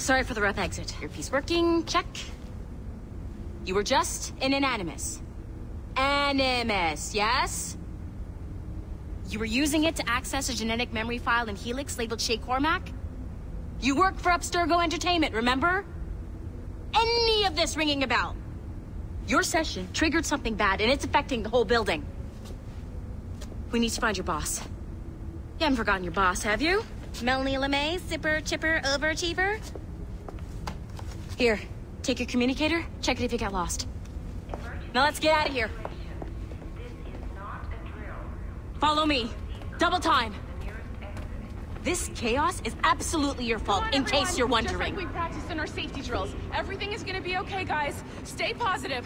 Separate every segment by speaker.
Speaker 1: Sorry for the rough exit. Earpiece working, check. You were just an Animus. Animus, yes? You were using it to access a genetic memory file in Helix labeled Shay Cormac? You work for Abstergo Entertainment, remember? Any of this ringing a bell? Your session triggered something bad, and it's affecting the whole building. We need to find your boss. You haven't forgotten your boss, have you? Melanie LeMay, zipper, chipper, overachiever? Here, take your communicator, check it if you got lost. Now let's get out of here. Follow me. Double time. This chaos is absolutely your fault, in case you're wondering.
Speaker 2: Just like we practiced in our safety drills. Everything is gonna be okay, guys. Stay positive.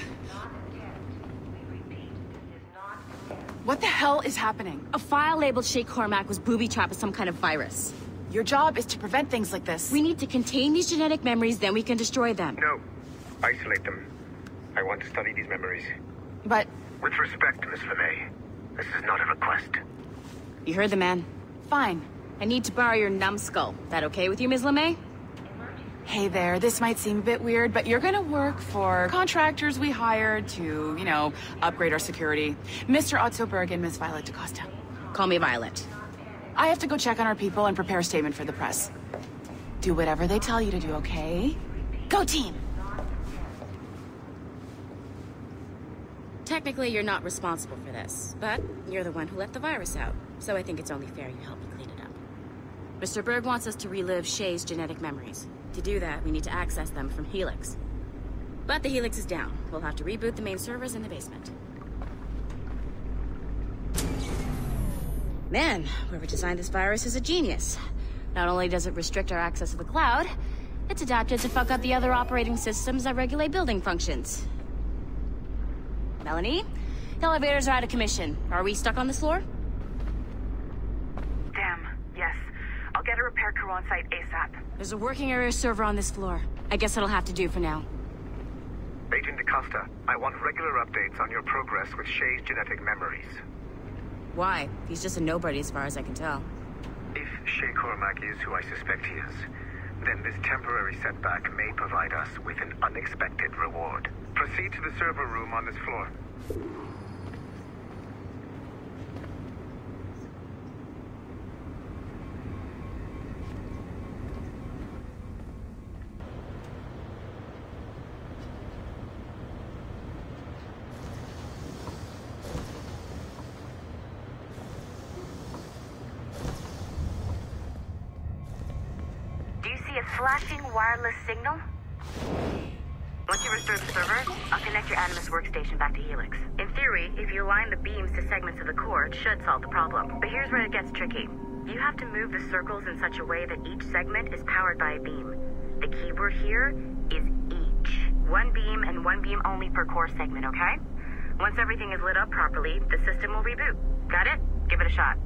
Speaker 2: What the hell is happening?
Speaker 1: A file labeled Shay Cormac was booby-trapped with some kind of virus.
Speaker 2: Your job is to prevent things like this.
Speaker 1: We need to contain these genetic memories, then we can destroy them.
Speaker 3: No. Isolate them. I want to study these memories.
Speaker 2: But...
Speaker 3: With respect, Miss LeMay, this is not a request.
Speaker 1: You heard the man.
Speaker 2: fine.
Speaker 1: I need to borrow your numbskull. That okay with you, Ms. LeMay?
Speaker 2: Hey there, this might seem a bit weird, but you're gonna work for contractors we hired to, upgrade our security. Mr. Otto Berg and Miss Violet DaCosta.
Speaker 1: Call me Violet.
Speaker 2: I have to go check on our people and prepare a statement for the press. Do whatever they tell you to do, okay? Go team!
Speaker 1: Technically, you're not responsible for this, but you're the one who let the virus out, so I think it's only fair you help me clean it up. Mr. Berg wants us to relive Shay's genetic memories. To do that, we need to access them from Helix. But the Helix is down. We'll have to reboot the main servers in the basement. Man, whoever designed this virus is a genius. Not only does it restrict our access to the cloud, it's adapted to fuck up the other operating systems that regulate building functions. Melanie, the elevators are out of commission. Are we stuck on this floor?
Speaker 4: Damn, yes. I'll get a repair crew on site ASAP.
Speaker 1: There's a working area server on this floor. I guess it'll have to do for now.
Speaker 3: Agent DaCosta, I want regular updates on your progress with Shay's genetic memories.
Speaker 1: Why? He's just a nobody as far as I can tell.
Speaker 3: If Shay Cormac is who I suspect he is, then this temporary setback may provide us with an unexpected reward. Proceed to the server room on this floor.
Speaker 4: Flashing wireless signal? Once you restore the server, I'll connect your Animus workstation back to Helix. In theory, if you align the beams to segments of the core, it should solve the problem. But here's where it gets tricky. You have to move the circles in such a way that each segment is powered by a beam. The keyword here is each. One beam and one beam only per core segment, okay? Once everything is lit up properly, the system will reboot. Got it? Give it a shot.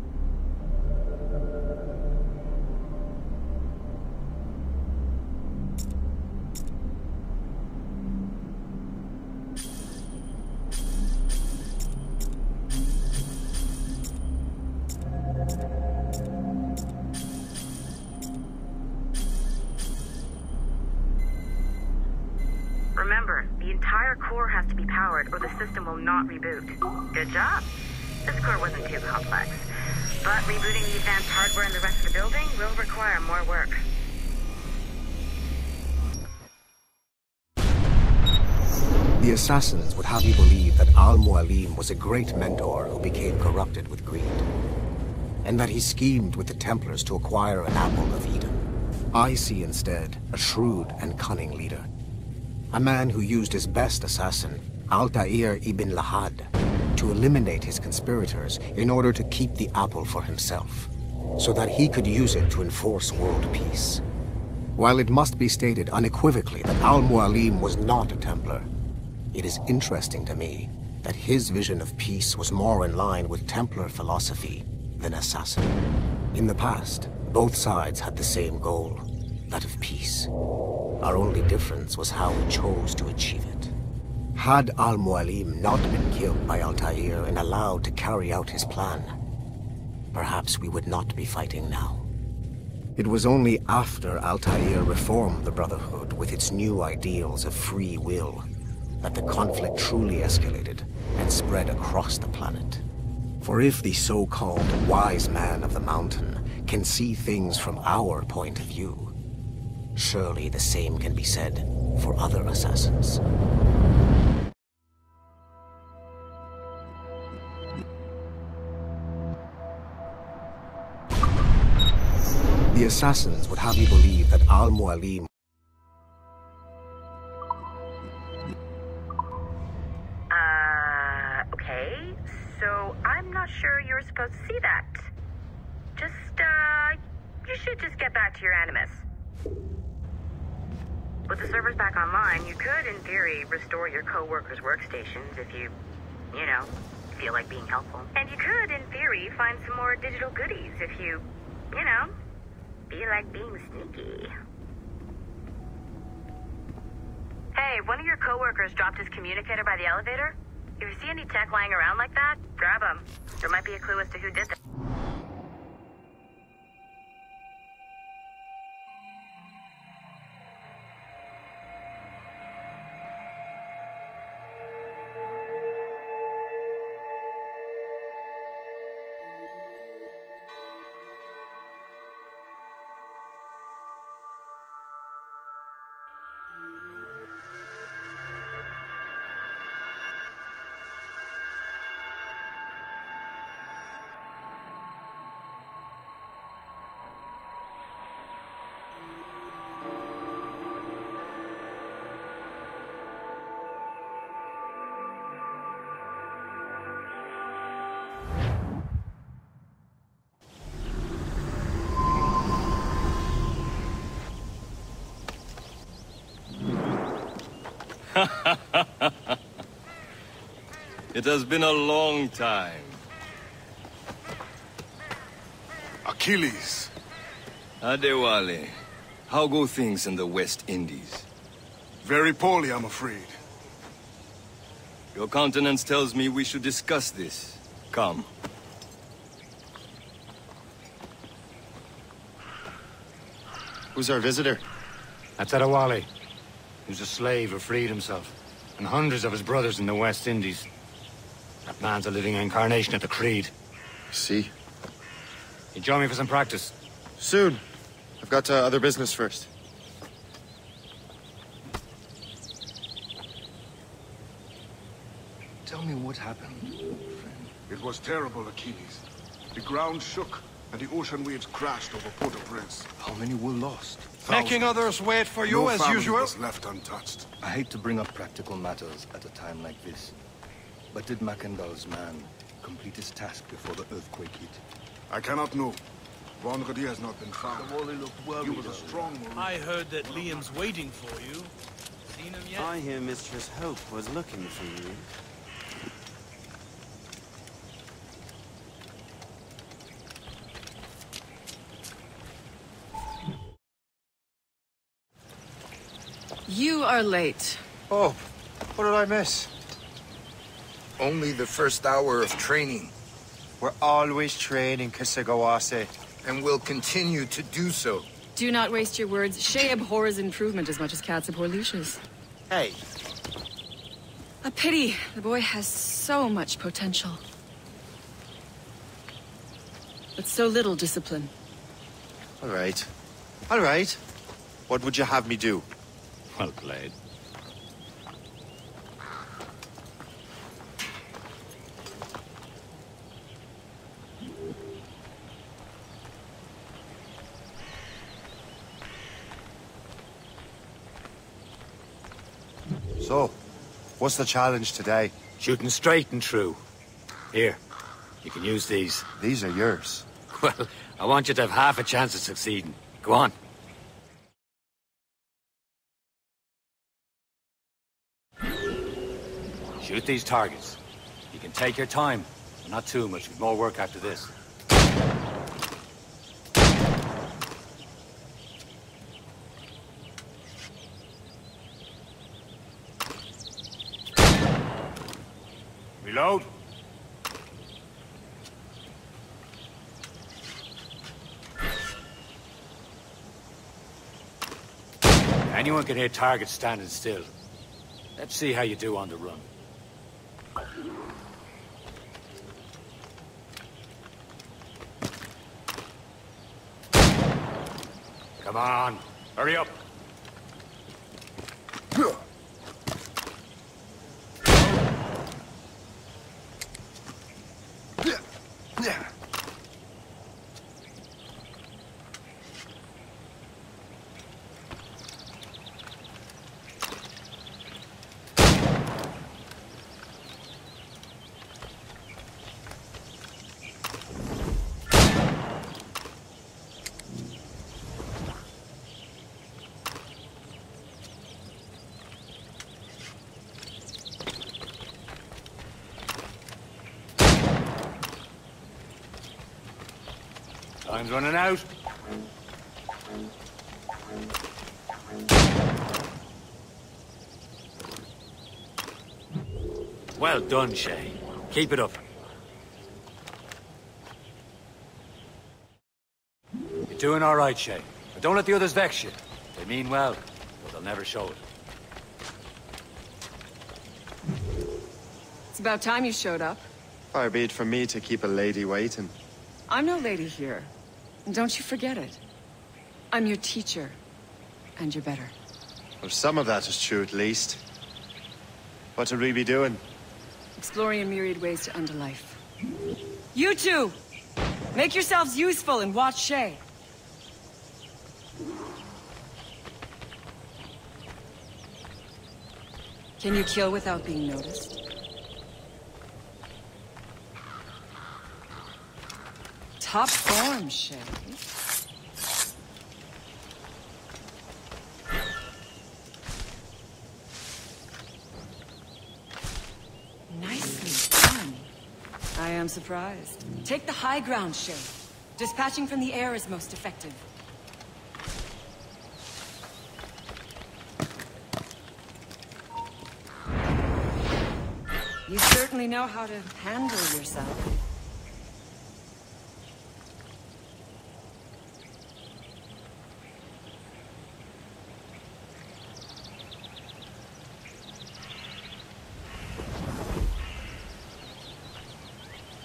Speaker 4: Remember, the entire core has to be powered or the system will not reboot. Good job. This core wasn't too complex. But rebooting the advanced hardware in the rest of the building will require more work.
Speaker 5: The assassins would have you believe that Al-Mualim was a great mentor who became corrupted with greed, and that he schemed with the Templars to acquire an apple of Eden. I see instead a shrewd and cunning leader. A man who used his best assassin, Altair ibn Lahad, to eliminate his conspirators in order to keep the apple for himself, so that he could use it to enforce world peace. While it must be stated unequivocally that Al-Mualim was not a Templar, it is interesting to me that his vision of peace was more in line with Templar philosophy than assassin. In the past, both sides had the same goal, that of peace. Our only difference was how we chose to achieve it. Had Al-Mualim not been killed by Altair and allowed to carry out his plan, perhaps we would not be fighting now. It was only after Altair reformed the Brotherhood with its new ideals of free will that the conflict truly escalated and spread across the planet. For if the so-called wise man of the mountain can see things from our point of view, surely the same can be said for other assassins. The assassins would have you believe that Al-Mualim
Speaker 4: Okay, so I'm not sure you're supposed to see that. You should just get back to your Animus. With the servers back online, you could, in theory, restore your co-workers' workstations if you feel like being helpful. And you could, in theory, find some more digital goodies if you feel like being sneaky. Hey, one of your co-workers dropped his communicator by the elevator. If you see any tech lying around like that, grab them. There might be a clue as to who did that.
Speaker 6: It has been a long time.
Speaker 7: Achilles.
Speaker 6: Adewale, how go things in the West Indies?
Speaker 7: Very poorly, I'm afraid.
Speaker 6: Your countenance tells me we should discuss this. Come.
Speaker 8: Who's our visitor?
Speaker 9: That's Adewale, who's a slave who freed himself, and hundreds of his brothers in the West Indies. That man's a living incarnation of the Creed.
Speaker 8: I see.
Speaker 9: You join me for some practice?
Speaker 8: Soon. I've got other business first.
Speaker 6: Tell me what happened, friend.
Speaker 7: It was terrible, Achilles. The ground shook, and the ocean waves crashed over Port-au-Prince.
Speaker 6: How many were lost?
Speaker 7: Making
Speaker 10: others wait for you as usual?
Speaker 7: Was left untouched.
Speaker 6: I hate to bring up practical matters at a time like this. But did Mackendall's man complete his task before the earthquake hit?
Speaker 7: I cannot know. Vendredi has not been found. He was a strong one.
Speaker 10: I heard that Liam's waiting for you. Seen him yet?
Speaker 11: I hear Mistress Hope was looking for you.
Speaker 2: You are late.
Speaker 12: Oh, what did I miss?
Speaker 13: Only the first hour of training.
Speaker 12: We're always training, Ghz.
Speaker 13: And will continue to do so.
Speaker 2: Do not waste your words. Shay abhors improvement as much as cats abhor leashes.
Speaker 12: Hey.
Speaker 2: A pity. The boy has so much potential. But so little discipline.
Speaker 8: All right. All right. What would you have me do?
Speaker 9: Well played.
Speaker 8: So, what's the challenge today?
Speaker 9: Shooting straight and true. Here, you can use these.
Speaker 8: These are yours.
Speaker 9: Well, I want you to have half a chance of succeeding. Go on. Shoot these targets. You can take your time, but not too much. We've more work after this. Reload. Anyone can hit targets standing still. Let's see how you do on the run. Come on, hurry up. Time's running out. Well done, Shay. Keep it up. You're doing all right, Shay. But don't let the others vex you. They mean well, but they'll never show it.
Speaker 2: It's about time you showed up.
Speaker 11: Far be it from me to keep a lady waiting.
Speaker 2: I'm no lady here. Don't you forget it. I'm your teacher. And you're better.
Speaker 11: Well, some of that is true at least. What would we be doing?
Speaker 2: Exploring a myriad ways to end a life. You two! Make yourselves useful and watch Shay. Can you kill without being noticed? Top form, Shay. Nicely done. I am surprised. Take the high ground, Shay. Dispatching from the air is most effective. You certainly know how to handle yourself.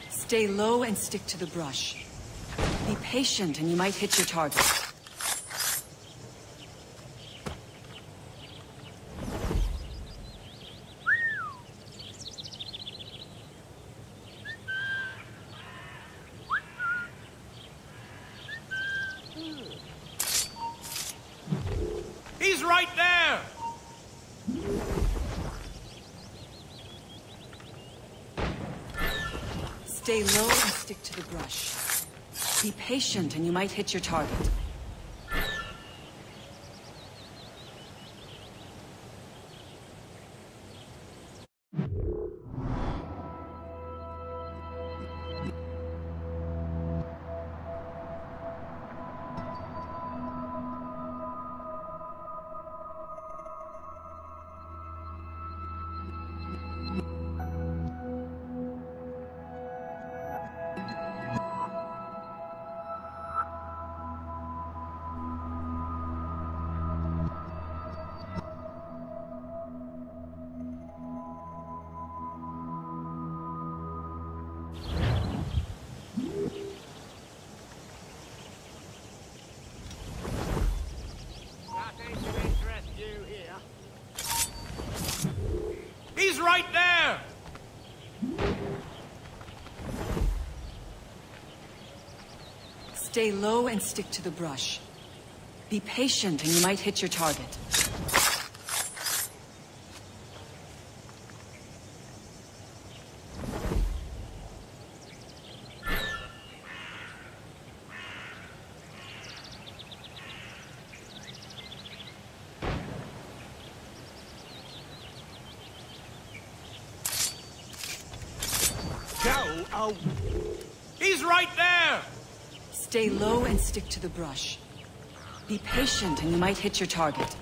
Speaker 2: Stay low and stick to the brush. Be patient and you might hit your target.
Speaker 10: He's right there!
Speaker 2: Stay low and stick to the brush. Be patient and you might hit your target.
Speaker 10: He's right there!
Speaker 2: Stay low and stick to the brush. Be patient and you might hit your target.
Speaker 10: Oh, he's right there!
Speaker 2: Stay low and stick to the brush. Be patient and you might hit your target.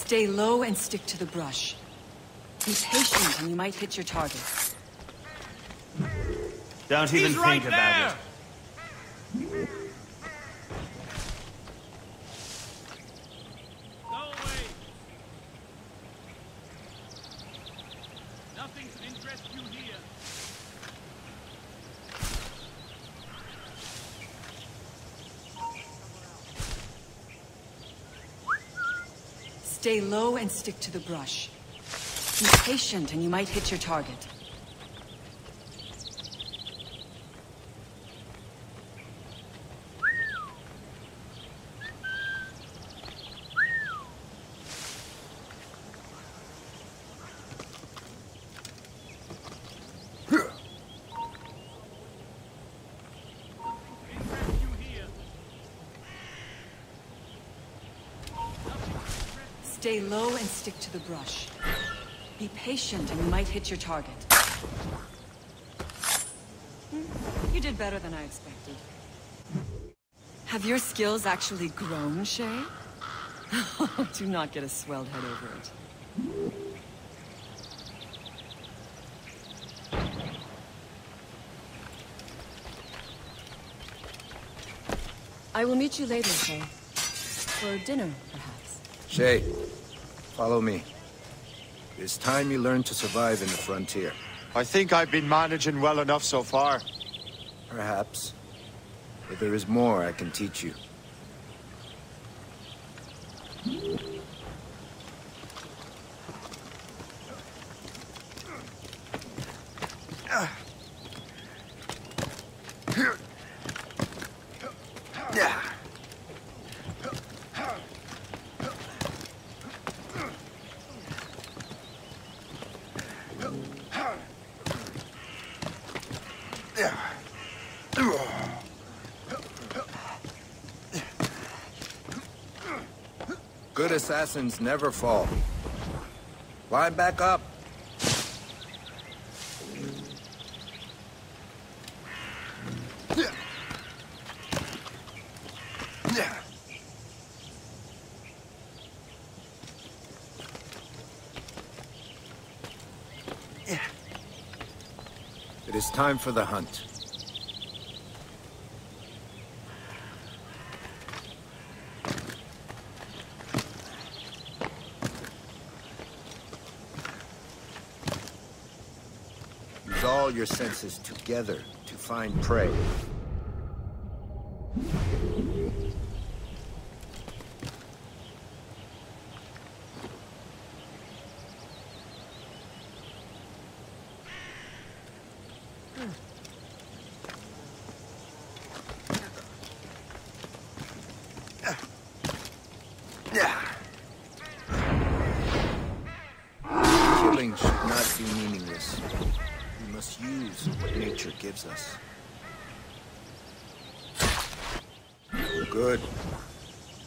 Speaker 14: Stay low and stick to the brush. Be patient and you might hit your target.
Speaker 15: Don't even think about it.
Speaker 10: Go away. Nothing to interest you here.
Speaker 14: Stay low and stick to the brush. Be patient and you might hit your target. Stay low and stick to the brush. Be patient and you might hit your target. You did better than I expected. Have your skills actually grown, Shay? Do not get a swelled head over it. I will meet you later, Shay. For dinner, perhaps.
Speaker 13: Shay, follow me. It's time you learn to survive in the frontier.
Speaker 12: I think I've been managing well enough so far.
Speaker 13: Perhaps. But there is more I can teach you. Good assassins never fall. Climb back up. It is time for the hunt. Use all your senses together to find prey. Killing should not be meaningless. We must use what nature gives us. Good.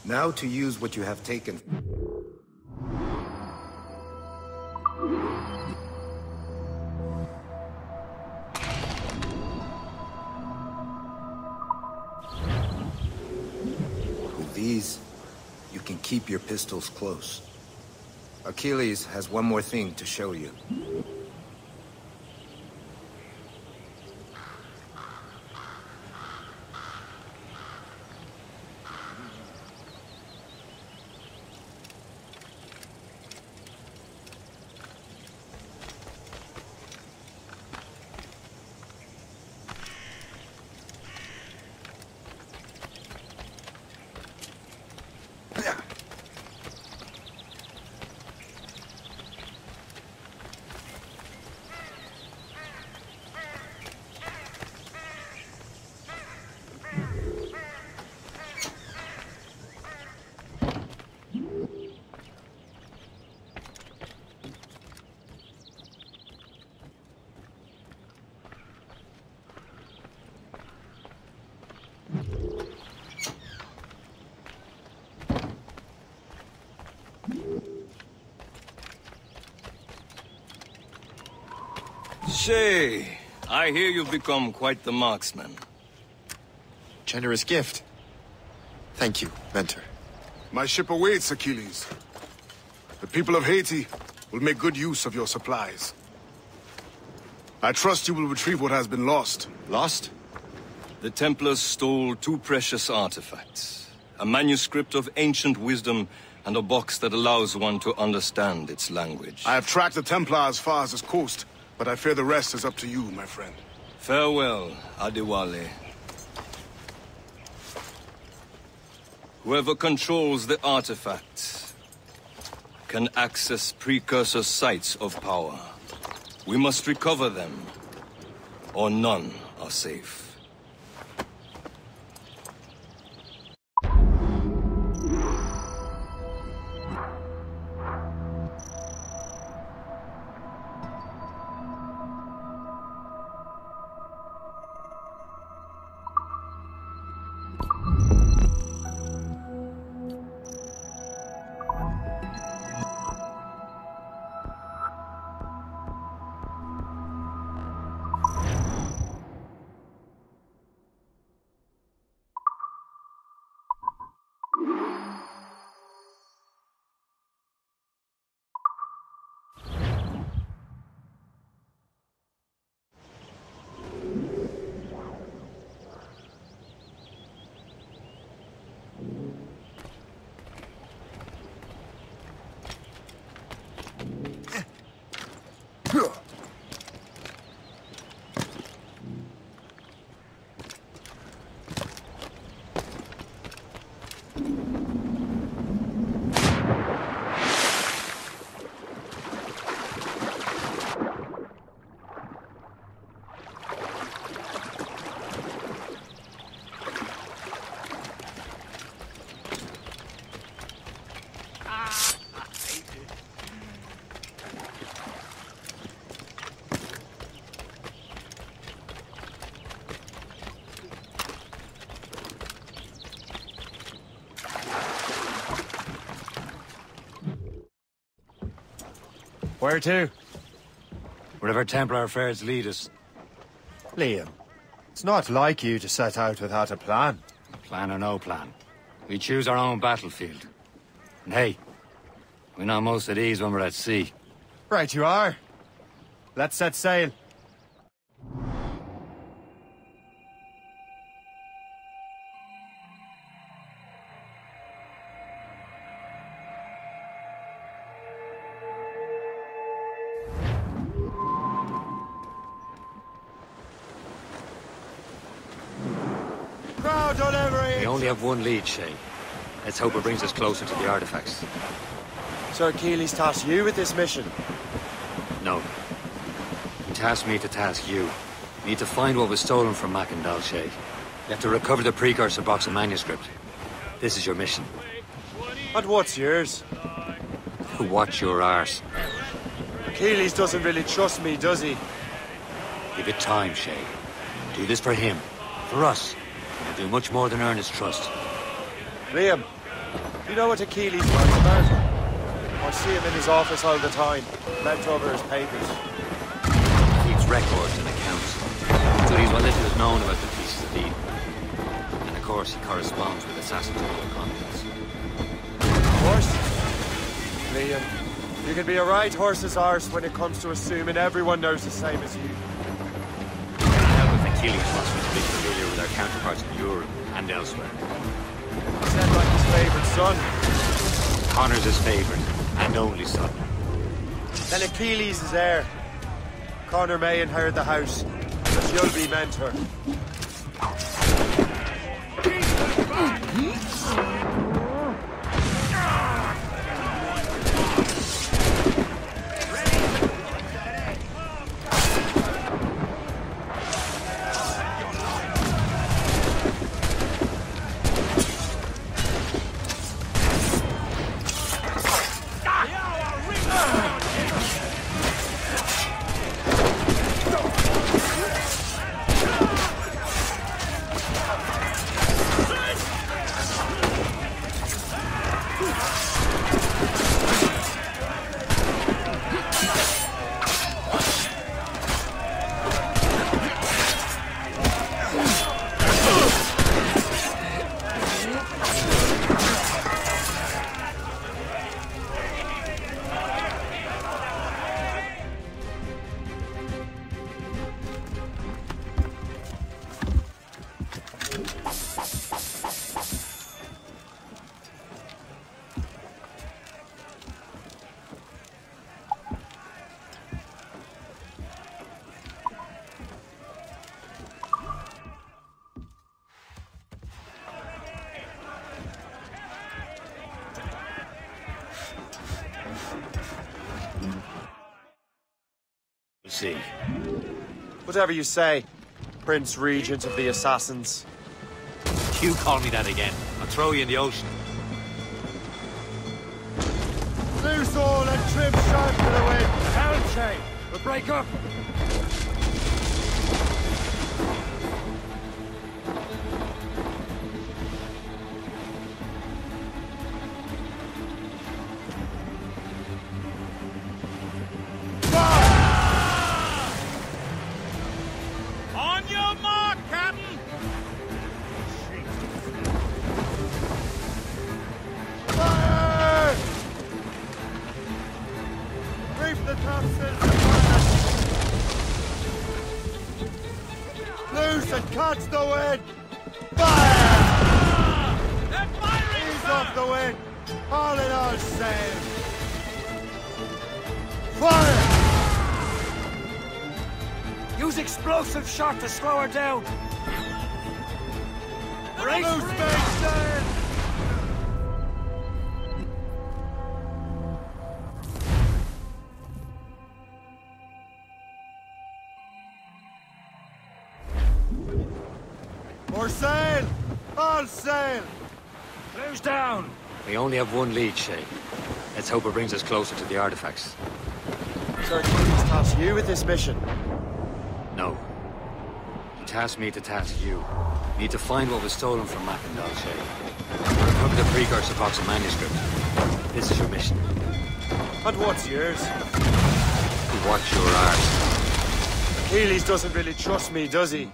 Speaker 13: Now to use what you have taken. With these, you can keep your pistols close. Achilles has one more thing to show you.
Speaker 16: Shay, I hear you've become quite the marksman.
Speaker 11: Generous gift. Thank you, mentor.
Speaker 7: My ship awaits, Achilles. The people of Haiti will make good use of your supplies. I trust you will retrieve what has been lost.
Speaker 11: Lost?
Speaker 16: The Templars stole 2 precious artifacts. A manuscript of ancient wisdom and a box that allows one to understand its language.
Speaker 7: I have tracked the Templar as far as this coast, but I fear the rest is up to you, my friend.
Speaker 16: Farewell, Adewale. Whoever controls the artifacts can access precursor sites of power. We must recover them, or none are safe.
Speaker 12: Where to?
Speaker 9: Wherever Templar affairs lead us.
Speaker 12: Liam, it's not like you to set out without a plan.
Speaker 9: Plan or no plan. We choose our own battlefield. And hey, we know most of these when we're at sea.
Speaker 12: Right you are. Let's set sail.
Speaker 9: We only have one lead, Shay. Let's hope it brings us closer to the artifacts.
Speaker 12: Sir Keeley's tasked you with this mission?
Speaker 9: No. He tasked me to task you. You need to find what was stolen from Mackandal, Shay. You have to recover the precursor box of manuscript. This is your mission.
Speaker 12: And what's yours?
Speaker 9: Watch your arse.
Speaker 12: Keeley's doesn't really trust me, does he?
Speaker 9: Give it time, Shay. Do this for him. For us. You'll do much more than earn his trust.
Speaker 12: Liam, you know what Achilles writes about? I see him in his office all the time, bent over his papers.
Speaker 9: He keeps records and accounts. Studies what little is known about the pieces of Eden. And of course, he corresponds with assassins of other continents.
Speaker 12: Of course. Liam, you can be a right horse's arse when it comes to assuming everyone knows the same as you.
Speaker 9: Achilles wants me to be familiar with our counterparts in Europe and elsewhere.
Speaker 12: He said like his favourite son.
Speaker 9: Connor's his favourite and only son.
Speaker 12: Then Achilles is heir. Connor may inherit the house, but you'll be mentor.
Speaker 9: see.
Speaker 12: Whatever you say, Prince Regent of the Assassins.
Speaker 9: You call me that again, I'll throw you in the ocean.
Speaker 12: Loose all and trim sharp to the wind.
Speaker 9: Down, Shay. We'll break up.
Speaker 10: On your mark, Captain!
Speaker 12: Fire! Reef the topsails. Loose and catch the wind. Fire!
Speaker 10: They're firing,
Speaker 12: Ease
Speaker 10: sir!
Speaker 12: off the wind. All in all sail. Fire!
Speaker 9: Use explosive shot to slow her down.
Speaker 12: Brace mainsail! More sail! All sail!
Speaker 9: Close down. We only have one lead, Shay. Let's hope it brings us closer to the artifacts.
Speaker 12: Sir Achilles tasked you with this mission.
Speaker 9: No. He tasked me to task you. We need to find what was stolen from Mackendal, Shay. Recover the precursor box of manuscript. This is your mission.
Speaker 12: And what's yours?
Speaker 9: To watch your arse.
Speaker 12: Achilles doesn't really trust me, does he?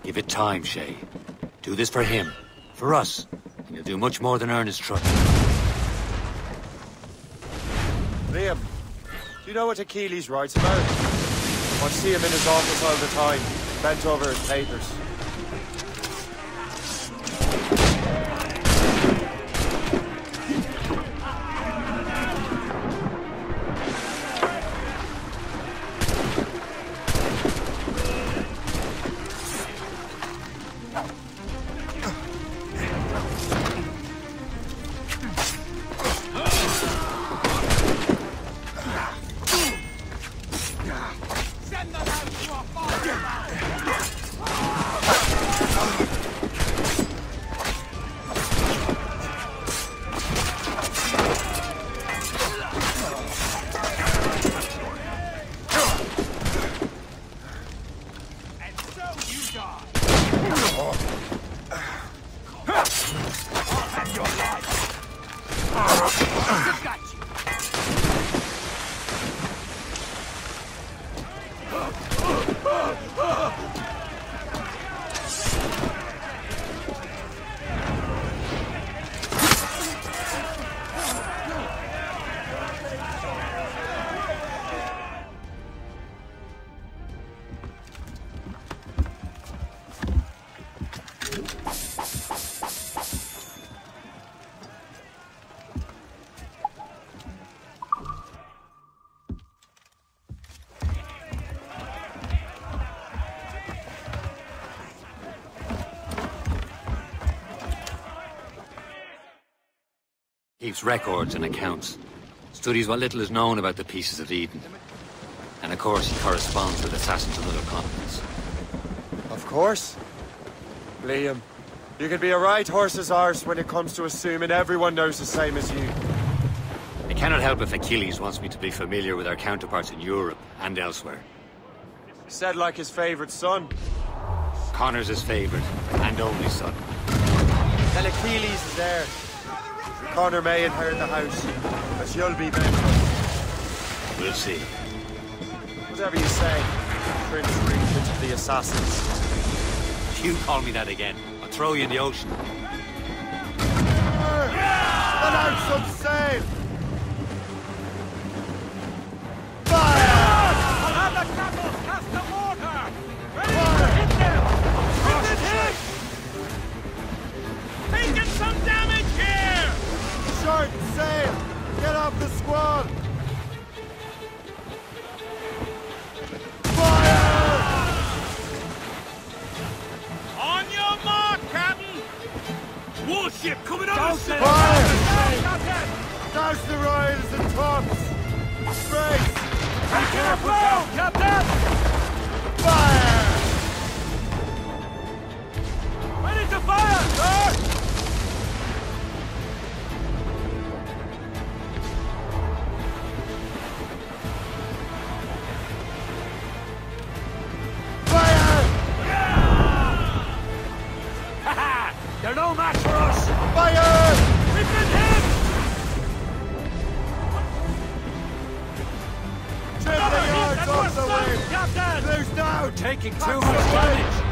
Speaker 9: Give it time, Shay. Do this for him. For us. And you'll do much more than earn his trust.
Speaker 12: Liam, do you know what Achilles writes about? I see him in his office all the time, bent over his papers.
Speaker 9: Keeps records and accounts. Studies what little is known about the pieces of Eden. And of course, he corresponds with assassins on other continents.
Speaker 12: Of course. Liam, you can be a right horse's arse when it comes to assuming everyone knows the same as you.
Speaker 9: I cannot help if Achilles wants me to be familiar with our counterparts in Europe and elsewhere.
Speaker 12: Said like his favorite son.
Speaker 9: Connor's his favorite and only son.
Speaker 12: Tell Achilles is there. Connor may inherit the house, but you'll be better.
Speaker 9: We'll see.
Speaker 12: Whatever you say, Prince Regent of the Assassins.
Speaker 9: If you call me that again, I'll throw you in the ocean.
Speaker 12: Let out some sail!
Speaker 10: I'll have the cattle cast the water! Ready to hit them! Hit it! Taking some damage here!
Speaker 12: Short sail! Get off the squall! Fire!
Speaker 10: On your mark, Captain! Warship coming on!
Speaker 12: Fire! Douse the royals and tops! Brace!
Speaker 10: careful, Captain!
Speaker 12: Fire!
Speaker 10: Ready to fire, sir! They're no match for us!
Speaker 12: Fire!
Speaker 10: We've been hit!
Speaker 12: Trim the yards off the wing!
Speaker 10: Captain!
Speaker 12: Loose now!
Speaker 10: We're taking too much damage!